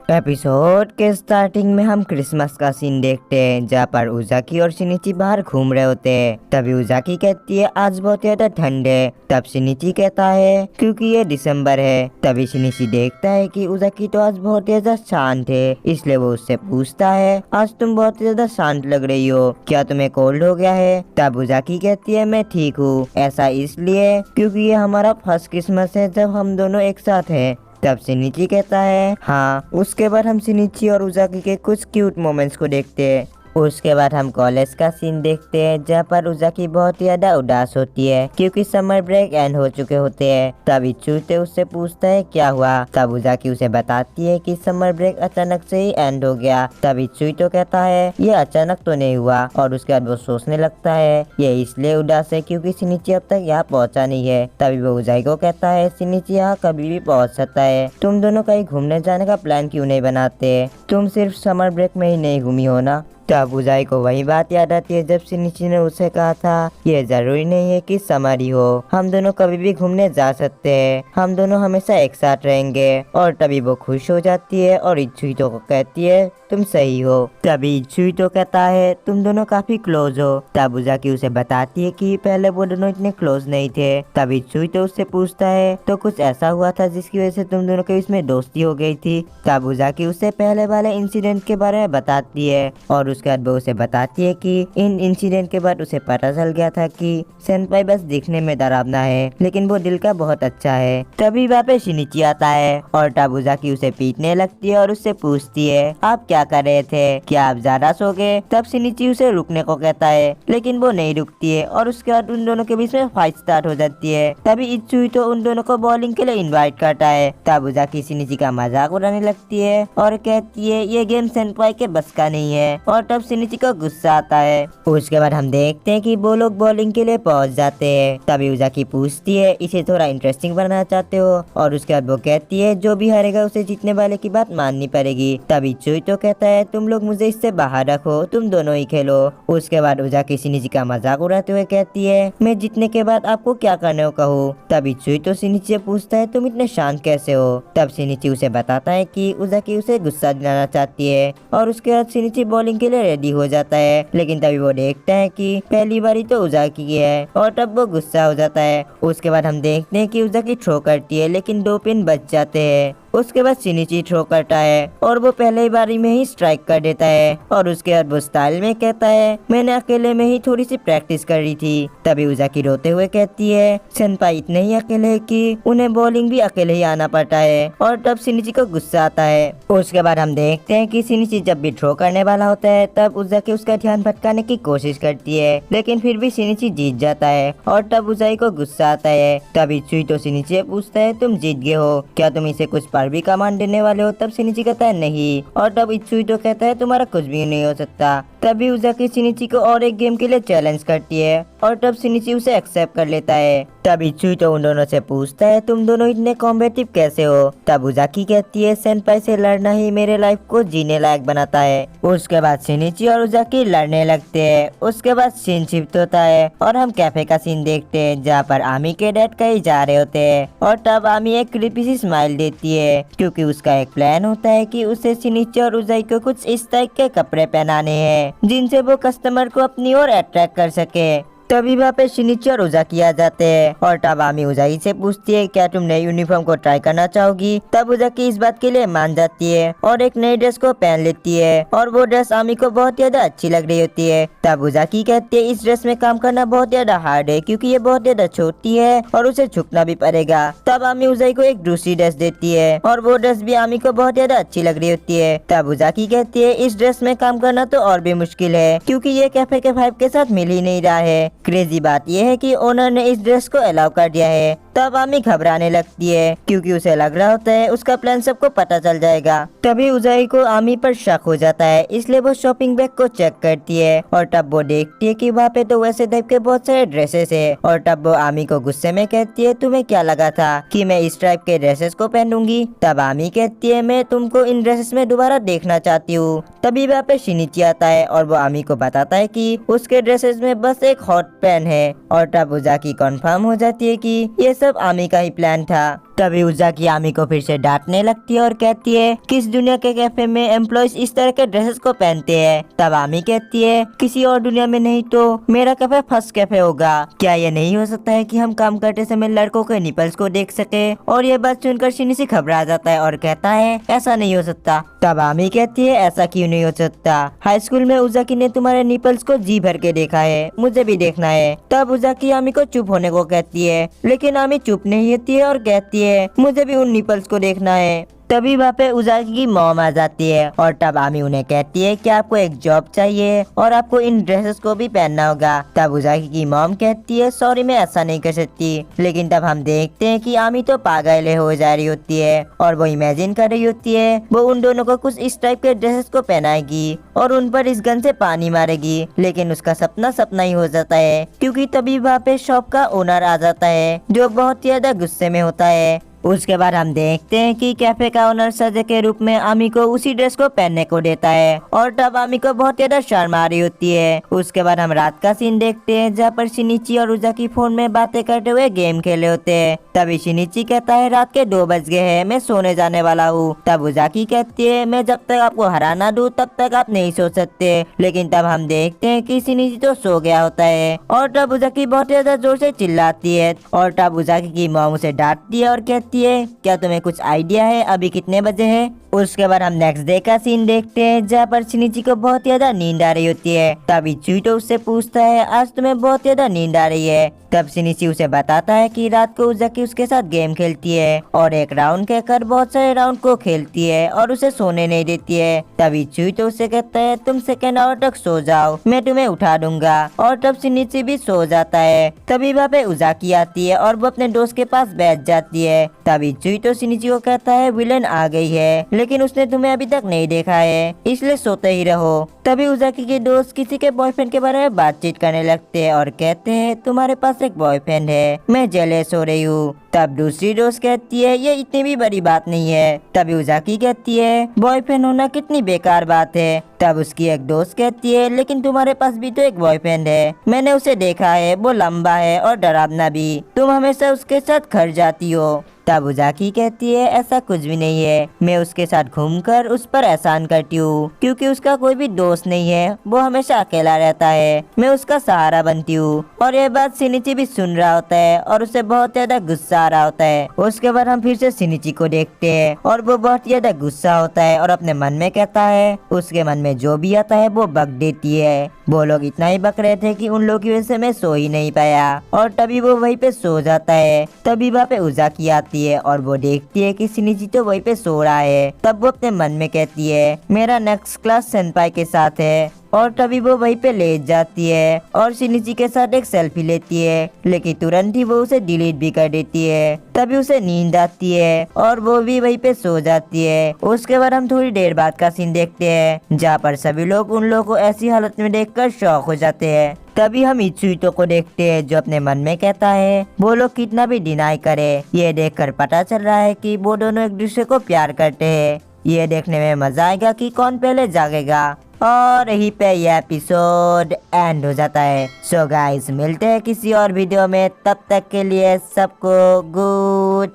Episode के starting में हम क्रिसमस का सीन देखते हैं जहाँ पर उजाकी और शिनिची बाहर घूम रहे होते हैं। तभी उजाकी कहती है आज बहुत ज्यादा ठंड है। तब शिनिची कहता है क्योंकि ये दिसंबर है। तभी शिनिची देखता है कि उजाकी तो आज बहुत ज्यादा शांत है, इसलिए वो उससे पूछता है आज तुम बहुत ज्यादा शांत लग रही हो, क्या तुम्हें कोल्ड हो गया है। तब उजाकी कहती है मैं ठीक हूँ, ऐसा इसलिए क्योंकि ये हमारा फर्स्ट क्रिसमस है जब हम दोनों एक साथ हैं। तब शिनिची कहता है हाँ। उसके बाद हम शिनिची और उजाकी के कुछ क्यूट मोमेंट्स को देखते हैं। उसके बाद हम कॉलेज का सीन देखते हैं जहाँ पर उजाकी बहुत ज्यादा उदास होती है क्योंकि समर ब्रेक एंड हो चुके होते हैं। तब इच्चुते उससे पूछता है क्या हुआ। तब उजाकी उसे बताती है कि समर ब्रेक अचानक से ही एंड हो गया। तब इच्चुतो कहता है ये अचानक तो नहीं हुआ, और उसके बाद वो सोचने लगता है ये इसलिए उदास है क्योंकि शिनिची अब तक यहाँ पहुँचा नहीं है। तभी वो उजाकी को कहता है शिनिची यहाँ कभी भी पहुँच सकता है, तुम दोनों कहीं घूमने जाने का प्लान क्यों नहीं बनाते, तुम सिर्फ समर ब्रेक में ही नहीं घूमी हो ना। तब उजाई को वही बात याद आती है जब शिनिची ने उसे कहा था ये जरूरी नहीं है कि समर ही हो, हम दोनों कभी भी घूमने जा सकते हैं, हम दोनों हमेशा एक साथ रहेंगे। और तभी वो खुश हो जाती है और इच्चुतो को कहती है तुम सही हो। तभी इच्चुतो कहता है तुम दोनों काफी क्लोज हो। तब उजाकी उसे बताती है कि पहले वो दोनों इतने क्लोज नहीं थे। तब इच्चुतो उससे पूछता है तो कुछ ऐसा हुआ था जिसकी वजह से तुम दोनों के बीच में दोस्ती हो गई थी। तब उजाकी उसे पहले वाले इंसिडेंट के बारे में बताती है और उसके बाद वो उसे बताती है कि इन इंसिडेंट के बाद उसे पता चल गया था कि सेनपाई बस दिखने में डरावना है लेकिन वो दिल का बहुत अच्छा है। तभी वहाँ पे शिनिची आता है और तब उजाकी उसे पीटने लगती है और उससे पूछती है आप क्या कर रहे थे, क्या आप ज्यादा सो गए। तब शिनिची उसे रुकने को कहता है लेकिन वो नहीं रुकती है और उसके बाद उन दोनों के बीच में फाइट स्टार्ट हो जाती है। तभी इच्चुतो उन दोनों को बॉलिंग के लिए इन्वाइट करता है। तब उजाकी शिनिची का मजाक उड़ाने लगती है और कहती है ये गेम सेनपाई के बस का नहीं है, और तब शिनिची को गुस्सा आता है। उसके बाद हम देखते हैं कि वो लोग बॉलिंग के लिए पहुंच जाते हैं। तभी उजाकी पूछती है इसे थोड़ा इंटरेस्टिंग बनाना चाहते हो, और उसके बाद वो कहती है जो भी हारेगा उसे जीतने वाले की बात माननी पड़ेगी। तभी इच्चुतो कहता है तुम लोग मुझे इससे बाहर रखो, तुम दोनों ही खेलो। उसके बाद उजाकी शिनिची का मजाक उड़ाते हुए कहती है मैं जीतने के बाद आपको क्या करने को कहूँ। तब इच्चुतो शिनिची से पूछता है तुम इतने शांत कैसे हो। तब शिनिची उसे बताता है कि उजाकी उसे गुस्सा दिलाना चाहती है, और उसके बाद शिनिची बॉलिंग के लिए रेडी हो जाता है। लेकिन तभी वो देखता है कि पहली बारी तो उजाकी की है, और तब वो गुस्सा हो जाता है। उसके बाद हम देखते हैं कि उजाकी थ्रो करती है लेकिन 2 पिन बच जाते हैं। उसके बाद शिनिची थ्रो करता है और वो पहले बारी में ही स्ट्राइक कर देता है, और उसके बाद वो स्टाइल में कहता है मैंने अकेले में ही थोड़ी सी प्रैक्टिस कर रही थी। तभी उजाकी रोते हुए कहती है सेनपाई इतने ही अकेले है कि उन्हें बॉलिंग भी अकेले ही आना पड़ता है, और तब शिनिची को गुस्सा आता है। उसके बाद हम देखते हैं कि शिनिची जब भी थ्रो करने वाला होता है तब उजाकी उसका ध्यान भटकाने की कोशिश करती है, लेकिन फिर भी शिनिची जीत जाता है, और तब उजाकी को गुस्सा आता है। तब इच्चुतो शिनिची से पूछता है तुम जीत गए हो, क्या तुम इसे कुछ भी कमांड देने वाले हो। तब शिनिची कहता है नहीं, और तब इच्चुतो कहता है तुम्हारा कुछ भी नहीं हो सकता। तभी उजाकी शिनिची को और एक गेम के लिए चैलेंज करती है, और तब शिनिची उसे एक्सेप्ट कर लेता है। तब इच्चुतो उन दोनों से पूछता है तुम दोनों इतने कॉम्बेटिव कैसे हो। तब उजाकी कहती है सेनपाई से लड़ना ही मेरे लाइफ को जीने लायक बनाता है। उसके बाद शिनिची और उजाकी लड़ने लगते हैं। उसके बाद सीन शिफ्ट होता है और हम कैफे का सीन देखते हैं जहाँ पर आमी के डैड कहीं जा रहे होते हैं, और तब आमी एक क्रीपी सी स्माइल देती है क्योंकि उसका एक प्लान होता है कि उसे शिनिची और उजाकी को कुछ इस टाइप के कपड़े पहनाने हैं जिनसे वो कस्टमर को अपनी ओर अट्रैक्ट कर सके। तभी वहाँ पे शिनिची और उजाकी आ जाते हैं, और तब आमी उजाकी से पूछती है क्या तुम नई यूनिफॉर्म को ट्राई करना चाहोगी। तब उजाकी इस बात के लिए मान जाती है और एक नई ड्रेस को पहन लेती है, और वो ड्रेस आमी को बहुत ज्यादा अच्छी लग रही होती है। तब उजाकी कहती है इस ड्रेस में काम करना बहुत ज्यादा हार्ड है क्योंकि ये बहुत ज्यादा छोटी है और उसे झुकना भी पड़ेगा। तब आमी उजाकी को एक दूसरी ड्रेस देती है, और वो ड्रेस भी आमी को बहुत ज्यादा अच्छी लग रही होती है। तब उजाकी कहती है इस ड्रेस में काम करना तो और भी मुश्किल है क्योंकि ये कैफे के वाइब के साथ मिल ही नहीं रहा है। क्रेजी बात यह है कि ओनर ने इस ड्रेस को अलाउ कर दिया है। तब आमी घबराने लगती है क्योंकि उसे लग रहा होता है उसका प्लान सबको पता चल जाएगा। तभी उजाकी को आमी पर शक हो जाता है, इसलिए वो शॉपिंग बैग को चेक करती है, और तब वो देखती है कि वहाँ पे तो वैसे टाइप के बहुत सारे ड्रेसेस है, और तब वो आमी को गुस्से में कहती है तुम्हें क्या लगा था कि मैं इस टाइप के ड्रेसेस को पहनूंगी। तब आमी कहती है मैं तुमको इन ड्रेसेस में दोबारा देखना चाहती हूँ। तभी वहाँ पे शिनिची आता है और वो आमी को बताता है कि उसके ड्रेसेस में बस एक हॉट पैन है, और तब उजाकी कंफर्म हो जाती है कि ये सब आमी का ही प्लान था। तभी उजाकी आमी को फिर से डांटने लगती है और कहती है किस दुनिया के कैफे में एम्प्लॉयज इस तरह के ड्रेसेस को पहनते हैं। तब आमी कहती है किसी और दुनिया में नहीं तो मेरा कैफे फर्स्ट कैफे होगा। क्या ये नहीं हो सकता है कि हम काम करते समय लड़कों के निपल्स को देख सके। और ये बात सुनकर शिनिची घबरा जाता है और कहता है ऐसा नहीं हो सकता। तब आमी कहती है ऐसा क्यों नहीं हो सकता, हाई स्कूल में उजाकी ने तुम्हारे निपल्स को जी भर के देखा है, मुझे भी देखना है। तब उजाकी आमी को चुप होने को कहती है, लेकिन आमी चुप नहीं होती है और कहती है मुझे भी उन निपल्स को देखना है। तभी वहाँ पे उजाकी की मॉम आ जाती है और तब आमी उन्हें कहती है कि आपको एक जॉब चाहिए और आपको इन ड्रेसेस को भी पहनना होगा। तब उजाकी की मॉम कहती है सॉरी मैं ऐसा नहीं कर सकती। लेकिन तब हम देखते हैं कि आमी तो पागल हो जा रही होती है और वो इमेजिन कर रही होती है वो उन दोनों को कुछ इस टाइप के ड्रेसेस को पहनाएगी और उन पर इस गन से पानी मारेगी। लेकिन उसका सपना सपना ही हो जाता है, क्योंकि तभी वहाँ पे शॉप का ओनर आ जाता है जो बहुत ज्यादा गुस्से में होता है। उसके बाद हम देखते हैं कि कैफे का ओनर सजा के रूप में आमी को उसी ड्रेस को पहनने को देता है और तब आमी को बहुत ज्यादा शर्म आ रही होती है। उसके बाद हम रात का सीन देखते हैं जहाँ पर शिनिची और उजाकी फोन में बातें करते हुए गेम खेले होते हैं। तभी शिनिची कहता है रात के 2 बज गए हैं, मैं सोने जाने वाला हूँ। तब उजाकी कहती है मैं जब तक आपको हरा ना दूं तब तक आप नहीं सो सकते। लेकिन तब हम देखते हैं कि शिनिची तो सो गया होता है और तब उजाकी बहुत ज्यादा जोर से चिल्लाती है और तब उजाकी की मॉम उसे डांटती है और कहती है क्या तुम्हें कुछ आइडिया है अभी कितने बजे है। उसके बाद हम नेक्स्ट डे का सीन देखते हैं जहाँ पर शिनिची को बहुत ज्यादा नींद आ रही होती है। तब इचुइटो उससे पूछता है आज तुम्हें बहुत ज्यादा नींद आ रही है। तब शिनिची उसे बताता है कि रात को उजाकी उसके साथ गेम खेलती है और एक राउंड कहकर बहुत सारे राउंड को खेलती है और उसे सोने नहीं देती है। तब इचुइटो उसे कहता है तुम सेकेंड आवर तक सो जाओ, मैं तुम्हें उठा दूंगा। और तब शिनिची भी सो जाता है। तभी वहाँ पे उजाकी आती है और वो अपने दोस्त के पास बैठ जाती है। तब इचुइटो शिनिची को कहता है विलन आ गई है, लेकिन उसने तुम्हें अभी तक नहीं देखा है, इसलिए सोते ही रहो। तभी उजाकी के दोस्त किसी के बॉयफ्रेंड के बारे में बातचीत करने लगते हैं और कहते हैं तुम्हारे पास एक बॉयफ्रेंड है, मैं जेलस हो रही हूँ। तब दूसरी दोस्त कहती है ये इतनी भी बड़ी बात नहीं है। तभी उजाकी कहती है बॉयफ्रेंड होना कितनी बेकार बात है। तब उसकी एक दोस्त कहती है लेकिन तुम्हारे पास भी तो एक बॉयफ्रेंड है, मैंने उसे देखा है, वो लंबा है और डरावना भी, तुम हमेशा उसके साथ घर जाती हो। तब उजाकी कहती है ऐसा कुछ भी नहीं है, मैं उसके साथ घूमकर उस पर एहसान करती हूँ क्योंकि उसका कोई भी दोस्त नहीं है, वो हमेशा अकेला रहता है, मैं उसका सहारा बनती हूँ। और ये बात शिनिची भी सुन रहा होता है और उसे बहुत ज्यादा गुस्सा आ रहा होता है। उसके बाद हम फिर से शिनिची को देखते हैं और वो बहुत ज्यादा गुस्सा होता है और अपने मन में कहता है उसके मन में जो भी आता है वो बक देती है। वो लोग इतना ही बक रहे थे कि उन लोगों की वजह से मैं सो ही नहीं पाया और तभी वो वहीं पे सो जाता है। तभी वहाँ पे उजाकी आती है और वो देखती है कि शिनिची तो वहीं पे सो रहा है। तब वो अपने मन में कहती है मेरा नेक्स्ट क्लास सेनपाई के साथ है और तभी वो वहीं पे लेट जाती है और शिनिची के साथ एक सेल्फी लेती है, लेकिन तुरंत ही वो उसे डिलीट भी कर देती है। तभी उसे नींद आती है और वो भी वहीं पे सो जाती है। उसके बाद हम थोड़ी देर बाद का सीन देखते हैं जहाँ पर सभी लोग उन लोगों को ऐसी हालत में देखकर शॉक हो जाते हैं। तभी हम इचुइटो को देखते हैं जो अपने मन में कहता है वो लोग कितना भी डिनाई करे, ये देखकर पता चल रहा है कि वो दोनों एक दूसरे को प्यार करते हैं। ये देखने में मजा आएगा कि कौन पहले जागेगा। और यहीं पे ये एपिसोड एंड हो जाता है। सो गाइस मिलते हैं किसी और वीडियो में, तब तक के लिए सबको गुड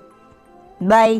बाय।